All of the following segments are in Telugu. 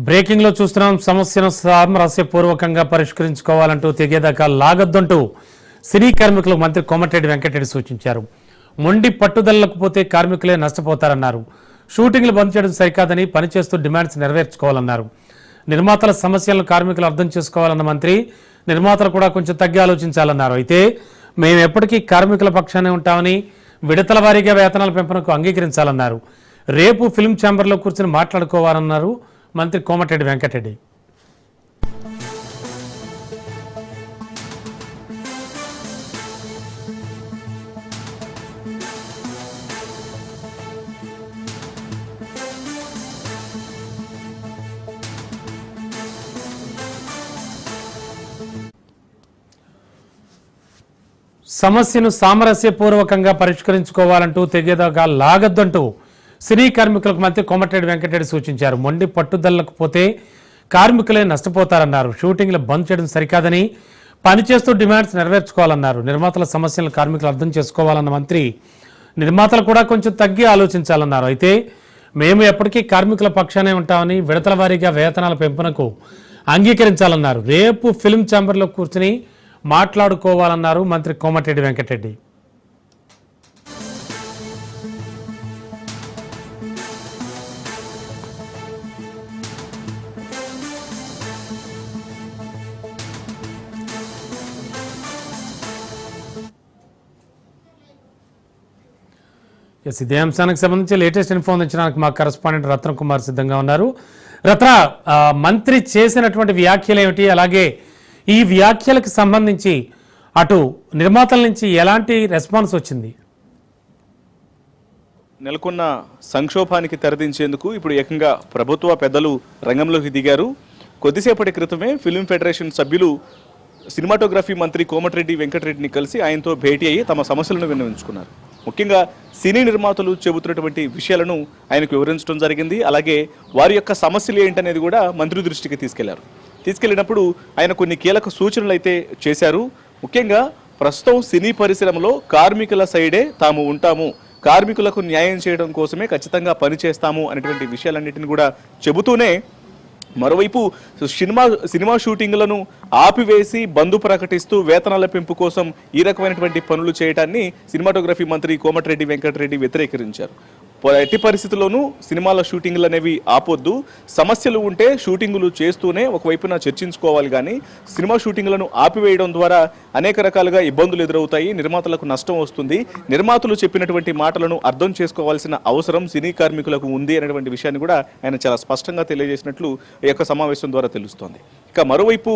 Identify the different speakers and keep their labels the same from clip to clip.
Speaker 1: బ్రేకింగ్ లో చూస్తున్నాం. సమస్యను సామరస్యపూర్వకంగా పరిష్కరించుకోవాలంటూ తెగేదాకా లాగొద్దంటూ సినీ కార్మికులకు మంత్రి కోమటిరెడ్డి వెంకటరెడ్డి సూచించారు. మొండి పట్టుదలకు పోతే కార్మికులే నష్టపోతారన్నారు. షూటింగ్లు బంద్ చేయడం సరికాదని పనిచేస్తూ డిమాండ్స్ నెరవేర్చుకోవాలన్నారు. నిర్మాతల సమస్యలను కార్మికులు అర్థం చేసుకోవాలన్న మంత్రి, నిర్మాతలు కూడా కొంచెం తగ్గి ఆలోచించాలన్నారు. అయితే మేము ఎప్పటికీ కార్మికుల పక్షానే ఉంటామని, విడతల వారీగా వేతనాల పెంపునకు అంగీకరించాలన్నారు. రేపు ఫిల్మ్ ఛాంబర్లో కూర్చొని మాట్లాడుకోవాలన్నారు మంత్రి కోమటిరెడ్డి వెంకటరెడ్డి. సమస్యను సామరస్యపూర్వకంగా పరిష్కరించుకోవాలంటూ తెగేదాకా లాగొద్దంటూ సినీ కార్మికులకు మంత్రి కోమటిరెడ్డి వెంకటరెడ్డి సూచించారు. మొండి పట్టుదలకు పోతే కార్మికులే నష్టపోతారన్నారు. షూటింగ్లు బంద్ చేయడం సరికాదని పనిచేస్తూ డిమాండ్స్ నెరవేర్చుకోవాలన్నారు. నిర్మాతల సమస్యలను కార్మికులు అర్థం చేసుకోవాలన్న మంత్రి, నిర్మాతలు కూడా కొంచెం తగ్గి ఆలోచించాలన్నారు. అయితే మేము ఎప్పటికీ కార్మికుల పక్షానే ఉంటామని, విడతల వారీగా వేతనాల పెంపునకు అంగీకరించాలన్నారు. రేపు ఫిల్మ్ ఛాంబర్లో కూర్చుని మాట్లాడుకోవాలన్నారు మంత్రి కోమటిరెడ్డి వెంకటరెడ్డి. ఇదే అంశానికి సంబంధించి లేటెస్ట్ ఇన్ఫో అందించడానికి మా కరెస్పాండెంట్ రత్న కుమార్ సిద్ధంగా ఉన్నారు. రత్న, మంత్రి చేసినటువంటి వ్యాఖ్యలు ఏమిటి, అలాగే ఈ వ్యాఖ్యలకు సంబంధించి అటు నిర్మాతల నుంచి ఎలాంటి రెస్పాన్స్ వచ్చింది?
Speaker 2: నెలకొన్న సంక్షోభానికి తెరదించేందుకు ఇప్పుడు ఏకంగా ప్రభుత్వ పెద్దలు రంగంలోకి దిగారు. కొద్దిసేపటి క్రితమే ఫిల్మ్ ఫెడరేషన్ సభ్యులు సినిమాటోగ్రఫీ మంత్రి కోమటిరెడ్డి వెంకటరెడ్డిని కలిసి ఆయనతో భేటీ అయ్యి తమ సమస్యలను విన్నవించుకున్నారు. ముఖ్యంగా సినీ నిర్మాతలు చెబుతున్నటువంటి విషయాలను ఆయనకు వివరించడం జరిగింది. అలాగే వారి యొక్క సమస్యలు ఏంటనేది కూడా మంత్రి దృష్టికి తీసుకెళ్లినప్పుడు ఆయన కొన్ని కీలక సూచనలు అయితే చేశారు. ముఖ్యంగా ప్రస్తుతం సినీ పరిశ్రమలో కార్మికుల సైడే తాము ఉంటాము, కార్మికులకు న్యాయం చేయడం కోసమే ఖచ్చితంగా పనిచేస్తాము అనేటువంటి విషయాలన్నింటినీ కూడా చెబుతూనే మరోవైపు సినిమా షూటింగ్లను ఆపివేసి బంద్ ప్రకటిస్తూ వేతనాల పెంపు కోసం ఈ రకమైనటువంటి పనులు చేయడాన్ని సినిమాటోగ్రఫీ మంత్రి కోమటిరెడ్డి వెంకటరెడ్డి వ్యతిరేకరించారు. ఎట్టి పరిస్థితుల్లోనూ సినిమాల షూటింగ్లు అనేవి ఆపొద్దు, సమస్యలు ఉంటే షూటింగులు చేస్తూనే ఒకవైపున చర్చించుకోవాలి, కానీ సినిమా షూటింగ్లను ఆపివేయడం ద్వారా అనేక రకాలుగా ఇబ్బందులు ఎదురవుతాయి, నిర్మాతలకు నష్టం వస్తుంది, నిర్మాతలు చెప్పినటువంటి మాటలను అర్థం చేసుకోవాల్సిన అవసరం సినీ కార్మికులకు ఉంది అనేటువంటి విషయాన్ని కూడా ఆయన చాలా స్పష్టంగా తెలియజేసినట్లు ఈ యొక్క సమావేశం ద్వారా తెలుస్తోంది. ఇక మరోవైపు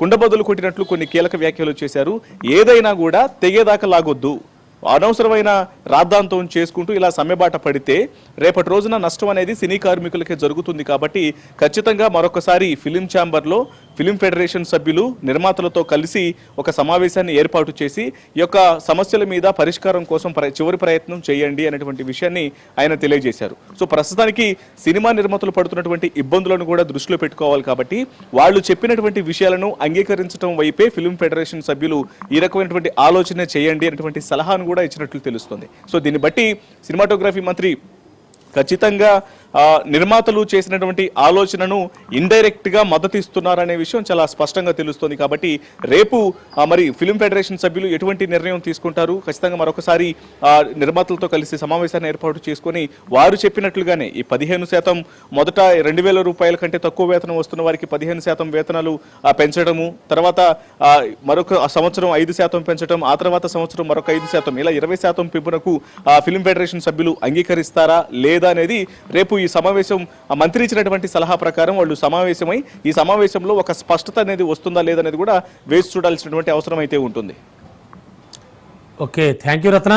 Speaker 2: కుండబద్దలు కొట్టినట్లు కొన్ని కీలక వ్యాఖ్యలు చేశారు. ఏదైనా కూడా తెగేదాకా లాగొద్దు, అనవసరమైన రాద్ధాంతం చేసుకుంటూ ఇలా సమ్మెబాట పడితే రేపటి రోజున నష్టం అనేది సినీ కార్మికులకే జరుగుతుంది. కాబట్టి ఖచ్చితంగా మరొకసారి ఫిలిం ఛాంబర్లో ఫిలిం ఫెడరేషన్ సభ్యులు నిర్మాతలతో కలిసి ఒక సమావేశాన్ని ఏర్పాటు చేసి ఈ యొక్క సమస్యల మీద పరిష్కారం కోసం చివరి ప్రయత్నం చేయండి అనేటువంటి విషయాన్ని ఆయన తెలియజేశారు. సో ప్రస్తుతానికి సినిమా నిర్మాతలు పడుతున్నటువంటి ఇబ్బందులను కూడా దృష్టిలో పెట్టుకోవాలి. కాబట్టి వాళ్ళు చెప్పినటువంటి విషయాలను అంగీకరించడం వైపే ఫిలిం ఫెడరేషన్ సభ్యులు ఈ రకమైనటువంటి ఆలోచన చేయండి అనేటువంటి సలహాను కూడా ఇచ్చినట్లు తెలుస్తుంది. సో దీన్ని బట్టి సినిమాటోగ్రఫీ మంత్రి ఖచ్చితంగా నిర్మాతలు చేసినటువంటి ఆలోచనను ఇండైరెక్ట్ గా మద్దతు ఇస్తున్నారనే విషయం చాలా స్పష్టంగా తెలుస్తోంది. కాబట్టి రేపు మరి ఫిల్మ్ ఫెడరేషన్ సభ్యులు ఎటువంటి నిర్ణయం తీసుకుంటారు, ఖచ్చితంగా మరొకసారి నిర్మాతలతో కలిసి సమావేశాన్ని ఏర్పాటు చేసుకొని వారు చెప్పినట్లుగానే ఈ 15% మొదట 2,000 రూపాయల కంటే తక్కువ వేతనం వస్తున్న వారికి 15% వేతనాలు పెంచడము, తర్వాత మరొక సంవత్సరం 5% పెంచడం, ఆ తర్వాత సంవత్సరం మరొక 5%, ఇలా 20% పెంపునకు ఫిల్మ్ ఫెడరేషన్ సభ్యులు అంగీకరిస్తారా లేదా అనేది రేపు ఈ సమావేశం మంత్రి ఇచ్చినటువంటి సలహా ప్రకారం వాళ్ళు సమావేశమై ఈ సమావేశంలో ఒక స్పష్టత అనేది వస్తుందా లేదనేది కూడా వేచి చూడాల్సినటువంటి అవసరం అయితే ఉంటుంది.
Speaker 1: Okay, thank you Ratna.